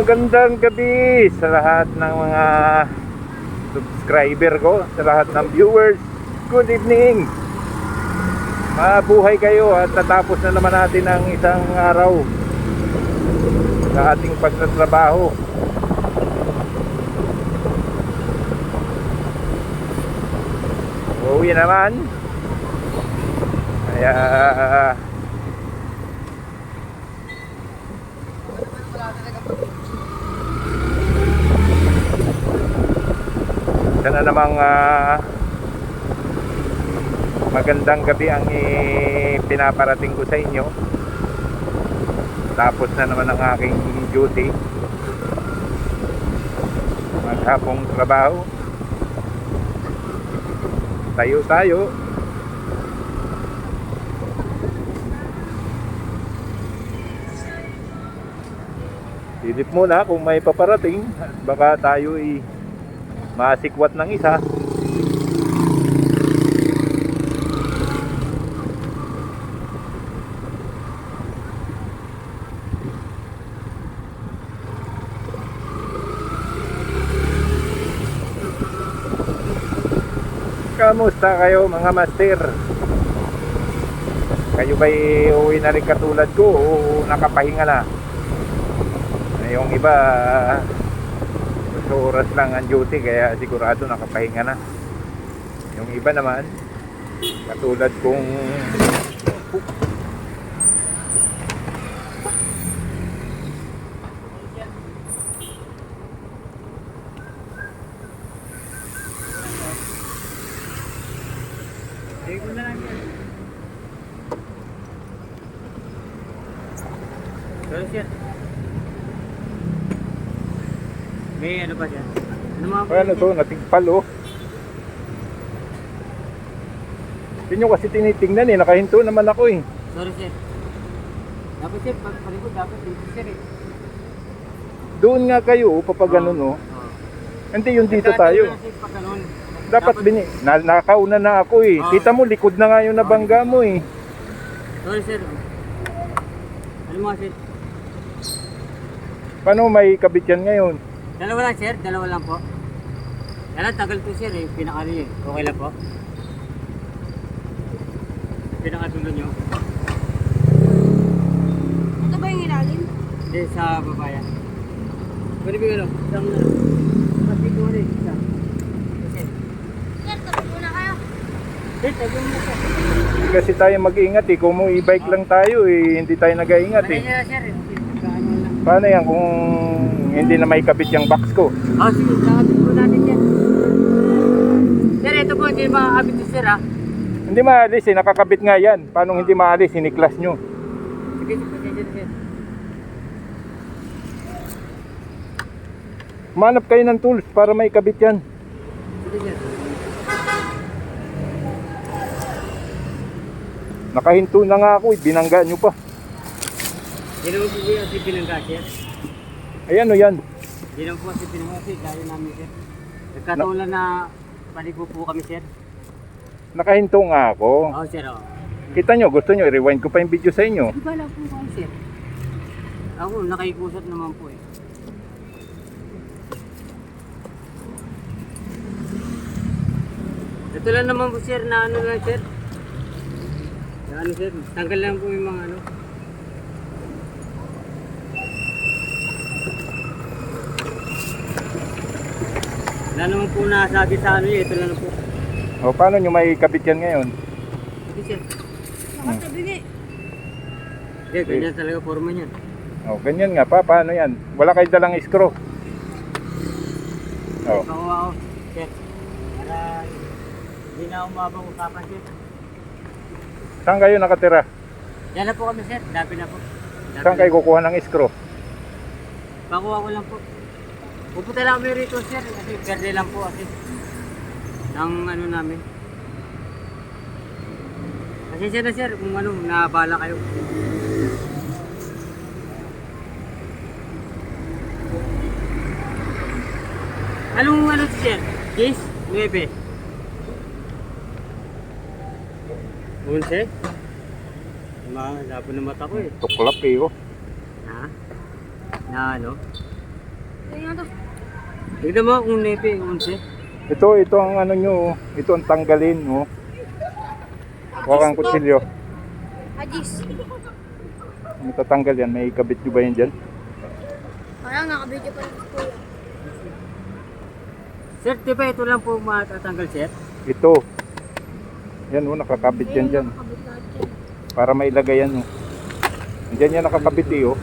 Magandang gabi sa lahat ng mga subscriber ko, sa lahat ng viewers. Good evening. Mabuhay kayo at natapos na naman natin ang isang araw sa ating pagtatrabaho. Uuwi naman. Kaya sana namang magandang gabi ang pinaparating ko sa inyo. Tapos na naman ang aking duty, maghapong trabaho. Tayo silip muna kung may paparating at baka tayo masikwat ng isa. Kamusta kayo mga master? Kayo ba'y uwi na rin katulad ko o nakapahinga na? Yung iba oras lang ang duty kaya sigurado nakapahinga na. Yung iba naman katulad kong may ano ba siya? ano to, natigpal oh. Hindi nyo kasi tinitingnan nakahinto naman ako Sorry sir. Dapat sir, palikod dapat dito sir Doon nga kayo, papaganon Hindi yung dito tayo. Dapat nakauna na ako Kita mo, likod na nga yung nabangga mo Sorry sir. Ano mo sir? Paano may kabit yan ngayon? Dalawa lang sir, dalawa lang po. Kailan tagal po sir pinakali Okay lang po. Pinakatulo nyo. Ito ba yung ilalim? Hindi, sa babayan. Pwede ba yun? Isang pati ko rin. Isa. Sir. Sir, tabi muna kayo. Sir, tabi muna sir. Hindi kasi tayo mag-iingat kung mo e-bike lang tayo hindi tayo nag-iingat Manay na sir. Kaano lang. Paano yan kung hindi na may kabit yung box ko? Sige, kakabit po natin sir. Sir, ito po, hindi makakabit si sir Hindi maalis nakakabit nga yan. Paano hindi maalis, siniklas nyo? Sige, sige sir. Manap kayo ng tools para may kabit yan. Sige sir. Nakahinto na nga ako binangga nyo pa. Hindi naman po yung si pinangga sir. Ayan yan. Hindi naman po si pinangga sir, gaya namin sir. Nagkataon na paligo po kami sir. Nakahinto nga ako. Oo sir, Kita nyo, gusto nyo, rewind ko pa yung video sa inyo. Di ba lang po kami sir? Ako, nakaikusot naman po Ito lang naman po sir, na ano lang sir. Na ano sir, tanggal lang po yung mga ano. Wala naman po nasabi sa ano ito lang po. O paano nyo may kabit yan ngayon? Sige sir. Nakatabi nga. Hindi, ganyan talaga forma niyan. O ganyan nga pa, paano yan? Wala kayo dalang screw. O. Pakuha ako, sir. Para hindi na umabang usapan sir. Saan kayo nakatira? Yan na po kami sir, dabi na po. Saan kayo kukuha ng screw? Pakuha ko lang po. Pupunta lang kami rito sir, kasi verde lang po kasi. Ng ano namin. Pasensya na sir, kung ano, nabala kayo. Anong ano sir? Kiss? 9. 11? Labo na mata ko Tuklap Ha? Na ano? Ganyan to. Tignan mo kung nepe, 11. Ito ang ano nyo, oh. Ito ang tanggalin, oh. Huwag kang kutsilyo. Ajis. Matatanggal yan, may kabit nyo ba yan dyan? Parang nakabidyo pa lang sa kuya. Sir, di ba ito lang po matatanggal, sir? Ito. Yan, oh, nakakabit yan dyan. Nakabit lahat yan. Para mailagay yan, oh. Diyan yan nakakabit, eh, oh.